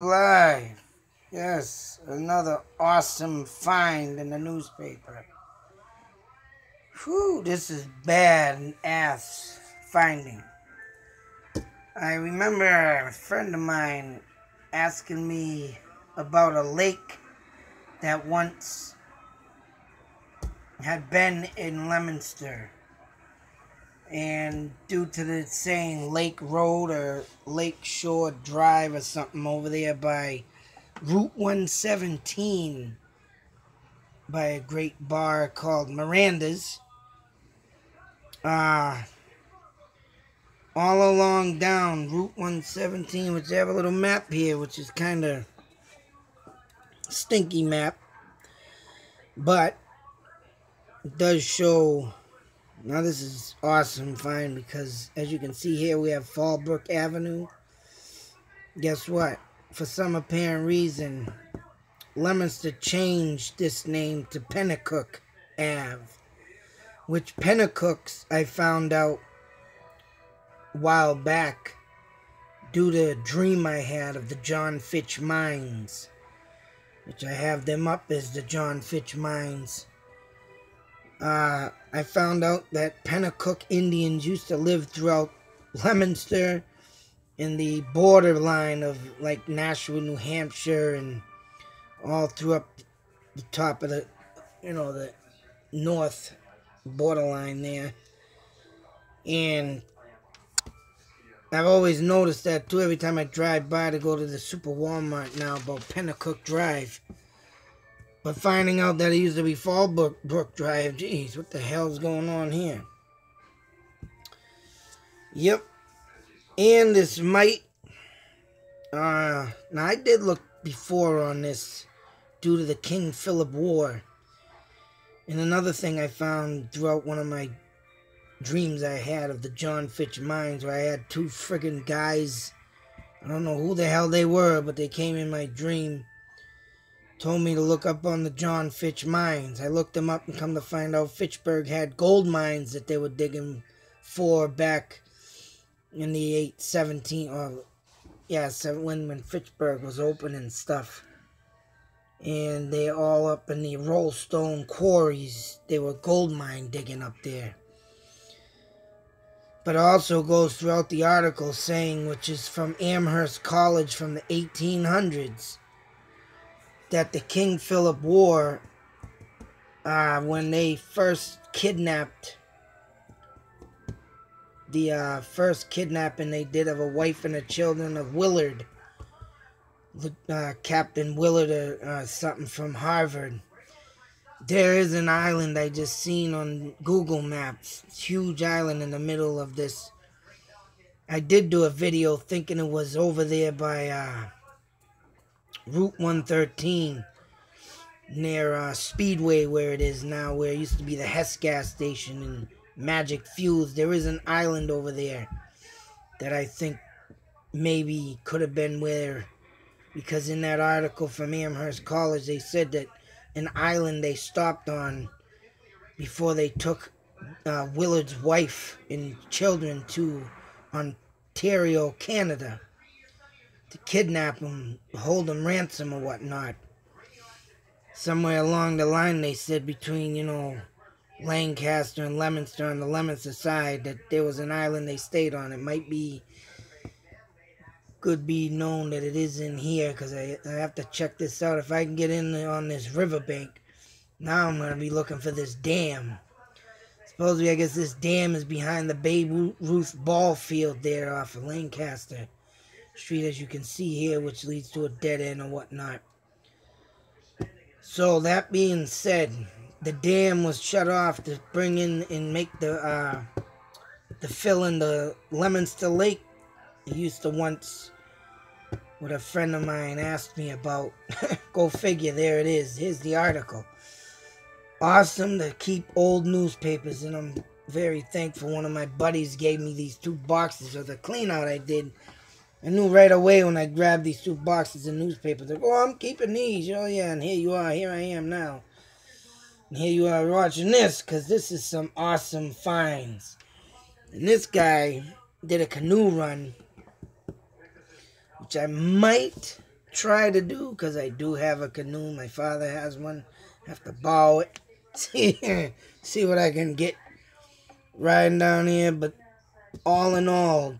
Live. Yes, another awesome find in the newspaper. Whew, this is bad ass finding. I remember a friend of mine asking me about a lake that once had been in Leominster. And due to the saying Lake Road or Lake Shore Drive or something over there by Route 117, by a great bar called Miranda's. Uh, all along down Route 117, which I have a little map here, which is kind of stinky map, but it does show. Now this is awesome find because as you can see here, we have Fallbrook Avenue. Guess what? For some apparent reason, Leominster changed this name to Pennacook Ave, which Pennacooks I found out a while back due to a dream I had of the John Fitch Mines, which I have them up as the John Fitch Mines. I found out that Pennacook Indians used to live throughout Leominster in the borderline of like Nashua, New Hampshire, and all through up the top of the, the north borderline there. And I've always noticed that too every time I drive by to go to the Super Walmart now about Pennacook Drive. But finding out that it used to be Fallbrook Drive, geez, what the hell's going on here? Yep. And this might, now I did look before on this due to the King Philip War. And another thing I found throughout one of my dreams I had of the John Fitch Mines, where I had two friggin' guys, I don't know who the hell they were, but they came in my dream, told me to look up on the John Fitch Mines. I looked them up and come to find out Fitchburg had gold mines that they were digging for back in the 817, or when Fitchburg was open and stuff. And they're all up in the Rollstone quarries. They were gold mine digging up there. But it also goes throughout the article saying, which is from Amherst College from the 1800s, that the King Philip War, when they first kidnapped, the first kidnapping they did of a wife and a children of Willard, Captain Willard or something from Harvard. There is an island I just seen on Google Maps. It's a huge island in the middle of this. I did do a video thinking it was over there by Route 113 near Speedway, where it is now, where it used to be the Hess gas station and Magic Fuels. There is an island over there that I think maybe could have been where, because in that article from Amherst College they said that an island they stopped on before they took Willard's wife and children to Ontario, Canada, to kidnap him, hold him ransom or whatnot. Somewhere along the line they said between, Lancaster and Leominster on the Leominster side that there was an island they stayed on. It could be known that it is in here because I have to check this out. If I can get in on this riverbank, now I'm going to be looking for this dam. Supposedly, I guess this dam is behind the Babe Ruth ball field there off of Lancaster Street, as you can see here, which leads to a dead end or whatnot. So, that being said, the dam was shut off to bring in and make to fill in the Leominster Lake. It used to once, what a friend of mine asked me about. Go figure, there it is. Here's the article. Awesome to keep old newspapers, and I'm very thankful. One of my buddies gave me these 2 boxes of the clean out I did. I knew right away when I grabbed these 2 boxes of newspapers. Like, oh, I'm keeping these. Oh, yeah, and here you are. Here I am now. And here you are watching this, because this is some awesome finds. And this guy did a canoe run, which I might try to do, because I do have a canoe. My father has one. Have to borrow it. See what I can get riding down here. But all in all,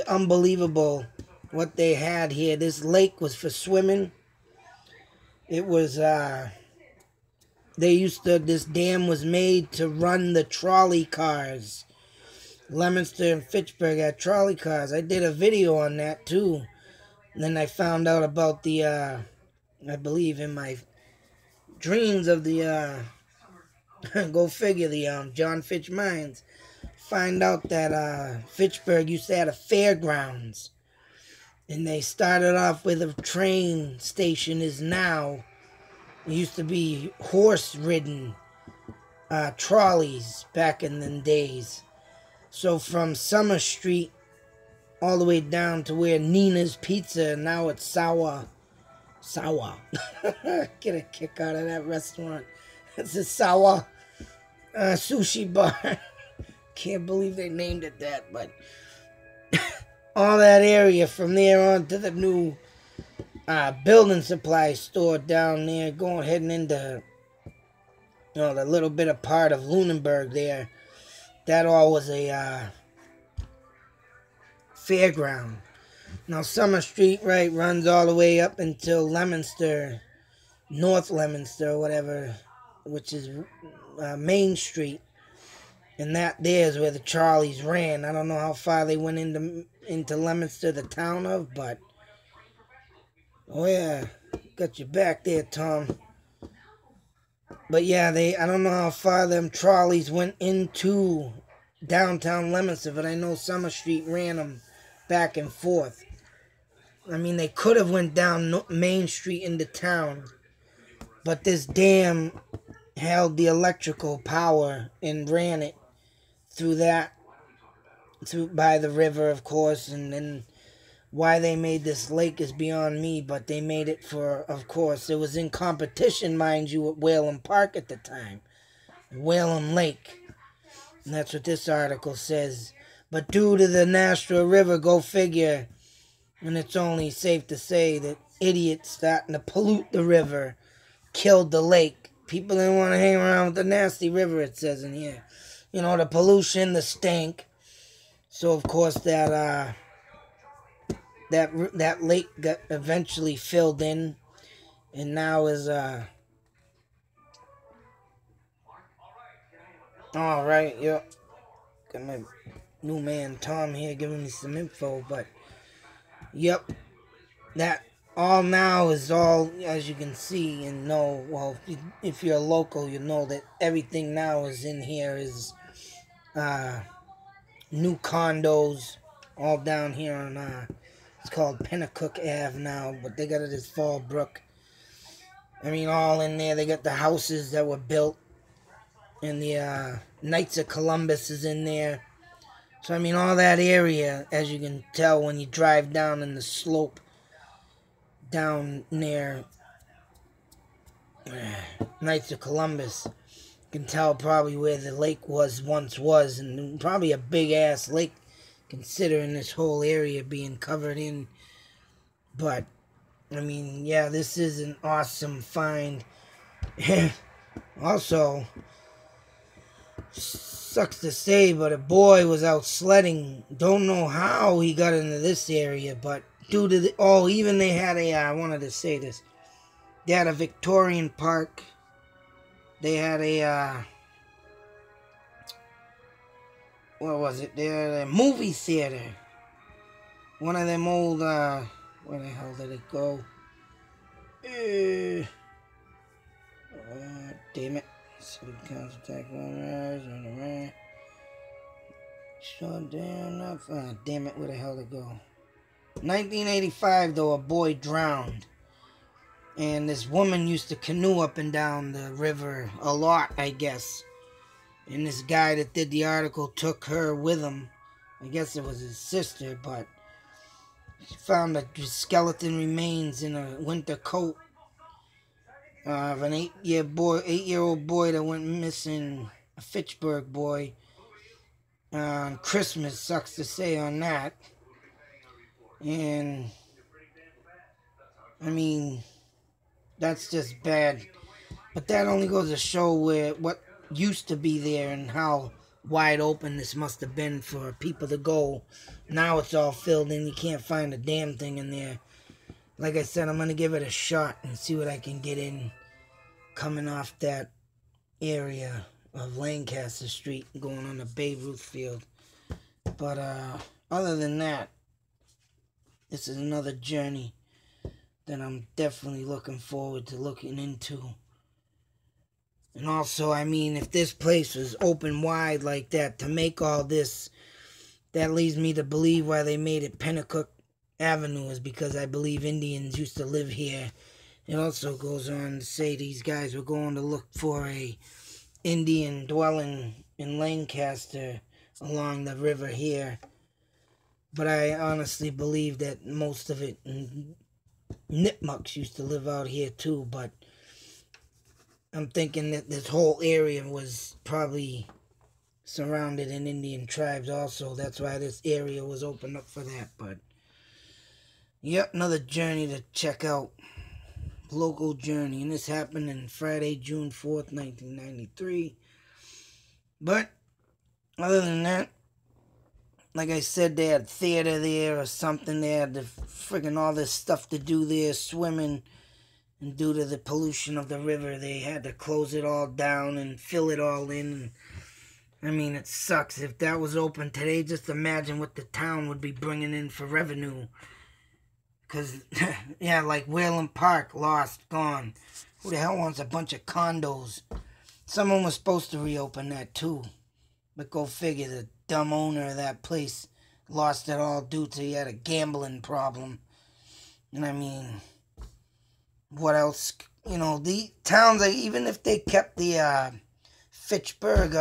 unbelievable what they had here. This lake was for swimming. It was this dam was made to run the trolley cars. Leominster and Fitchburg had trolley cars. I did a video on that too. And then I found out about I believe in my dreams of go figure, the John Fitch Mines. Find out that Fitchburg used to have a fairgrounds. And they started off with a train station is now. It used to be horse-ridden trolleys back in the days. So from Summer Street all the way down to where Nina's Pizza, and now it's Sawa. Get a kick out of that restaurant. It's a Sawa sushi bar. Can't believe they named it that, but all that area from there on to the new building supply store down there, heading into the little bit of part of Lunenburg there. That all was a fairground. Now Summer Street, right, runs all the way up until Leominster, North Leominster, or whatever, which is Main Street. And that there is where the Charlies ran. I don't know how far they went into Leominster, the town of, but oh yeah, got your back there, Tom. But yeah, I don't know how far them trolleys went into downtown Leominster, but I know Summer Street ran them back and forth. I mean, they could have went down Main Street into town, but this dam held the electrical power and ran it through by the river, of course. And then why they made this lake is beyond me, but they made it for, of course, it was in competition, mind you, at Whalum Park at the time, Whalum Lake. And that's what this article says. But due to the Nashua River, go figure, and it's only safe to say that idiots starting to pollute the river killed the lake. People didn't want to hang around with the nasty river, it says in here. You know, the pollution, the stank. So, of course, that lake got eventually filled in, and now is all right. Yep, got my new man Tom here giving me some info, but yep, that all now is all, as you can see and know. Well, if you're a local, you know that everything now is in here is new condos all down here on it's called Pennacook Ave now, but they got it as Fallbrook. I mean, all in there. They got the houses that were built, and the Knights of Columbus is in there. So, I mean, all that area, as you can tell when you drive down in the slope down near Knights of Columbus, you can tell probably where the lake once was, and probably a big-ass lake, considering this whole area being covered in. But I mean, yeah, this is an awesome find. Also, sucks to say, but a boy was out sledding. Don't know how he got into this area, but due to even they had I wanted to say this. They had a Victorian park. They had what was it? They had a movie theater. One of them old, where the hell did it go? Damn it. City Council tax on shut down. Damn it, where the hell did it go? 1985, though, a boy drowned. And this woman used to canoe up and down the river a lot, I guess. And this guy that did the article took her with him. I guess it was his sister, but he found a skeleton remains in a winter coat of an 8-year-old boy that went missing, a Fitchburg boy. On Christmas, sucks to say on that. And I mean, that's just bad. But that only goes to show where what used to be there and how wide open this must have been for people to go. Now it's all filled in. You can't find a damn thing in there. Like I said, I'm going to give it a shot and see what I can get in coming off that area of Lancaster Street going on the Babe Ruth field. But other than that, this is another journey that I'm definitely looking forward to looking into. And also, I mean, if this place was open wide like that to make all this, that leads me to believe why they made it Pennacook Avenue is because I believe Indians used to live here. It also goes on to say these guys were going to look for a Indian dwelling in Lancaster along the river here. But I honestly believe that most of it, Nipmucks used to live out here too, but I'm thinking that this whole area was probably surrounded in Indian tribes also. That's why this area was opened up for that. But, yep, another journey to check out. Local journey. And this happened on Friday, June 4th, 1993. But, other than that, like I said, they had theater there or something. They had friggin' all this stuff to do there, swimming. And due to the pollution of the river, they had to close it all down and fill it all in. I mean, it sucks. If that was open today, just imagine what the town would be bringing in for revenue. Because, yeah, like Whalen Park, lost, gone. Who the hell wants a bunch of condos? Someone was supposed to reopen that too. But go figure, the dumb owner of that place lost it all due to he had a gambling problem. And I mean, what else? You know, the towns, even if they kept the Fitchburg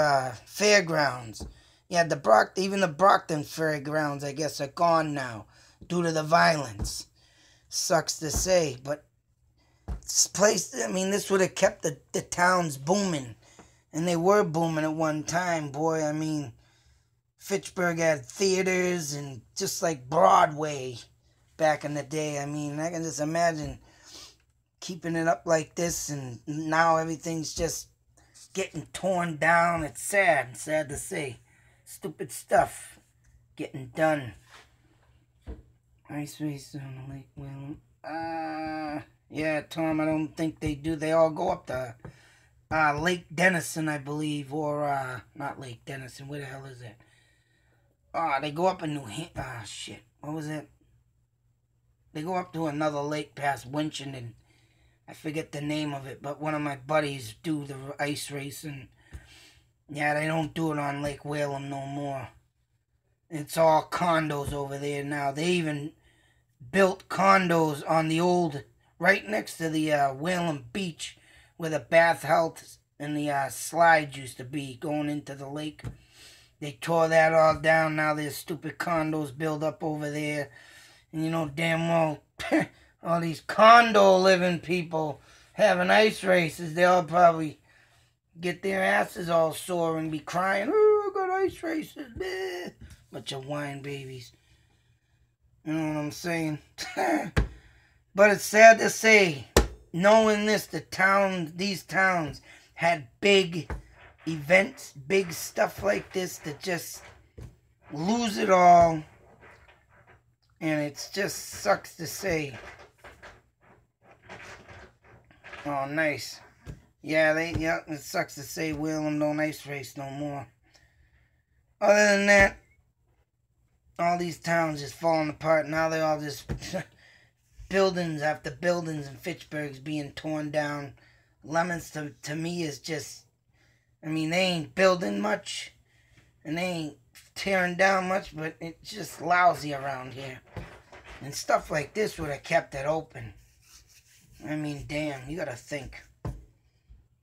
fairgrounds, yeah, even the Brockton fairgrounds, I guess, are gone now due to the violence. Sucks to say, but this place, I mean, this would have kept the towns booming. And they were booming at one time, boy. I mean, Fitchburg had theaters and just like Broadway back in the day. I mean, I can just imagine keeping it up like this, and now everything's just getting torn down. It's sad to say. Stupid stuff getting done. Ice race on the Lake Whalen. Yeah, Tom, I don't think they do. They all go up to Lake Denison, I believe, or not Lake Denison. Where the hell is it? They go up in New Hampshire. Shit. What was it? They go up to another lake past Winchendon. I forget the name of it, but one of my buddies do the ice race, and yeah, they don't do it on Lake Whalen no more. It's all condos over there now. They even built condos on the old, right next to the Whalen Beach, where the bathhouse and the slides used to be going into the lake. They tore that all down. Now there's stupid condos built up over there. And you know damn well, all these condo living people having ice races, they all probably get their asses all sore and be crying, oh, I got ice races. Bleh. Bunch of wine babies. You know what I'm saying? But it's sad to say, knowing this, these towns had big events, big stuff like this, that just lose it all. And it just sucks to say. Oh, nice. Yeah, it sucks to say Whalen don't ice race no more. Other than that, all these towns just falling apart. Now they're all just buildings after buildings, and Fitchburg's being torn down. Leominster, to me, is just, I mean, they ain't building much, and they ain't tearing down much, but it's just lousy around here. And stuff like this would have kept it open. I mean, damn, you gotta think.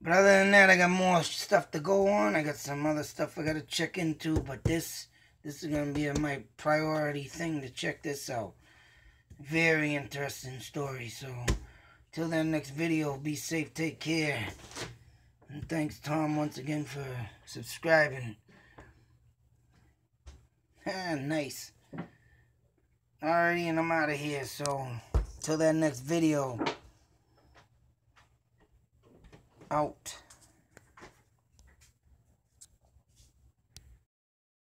But other than that, I got more stuff to go on. I got some other stuff I gotta check into, but this is gonna be my priority thing, to check this out. Very interesting story. So, till then, next video, be safe, take care. And thanks, Tom, once again for subscribing. Nice. Alrighty, and I'm out of here, so Till that next video. Out.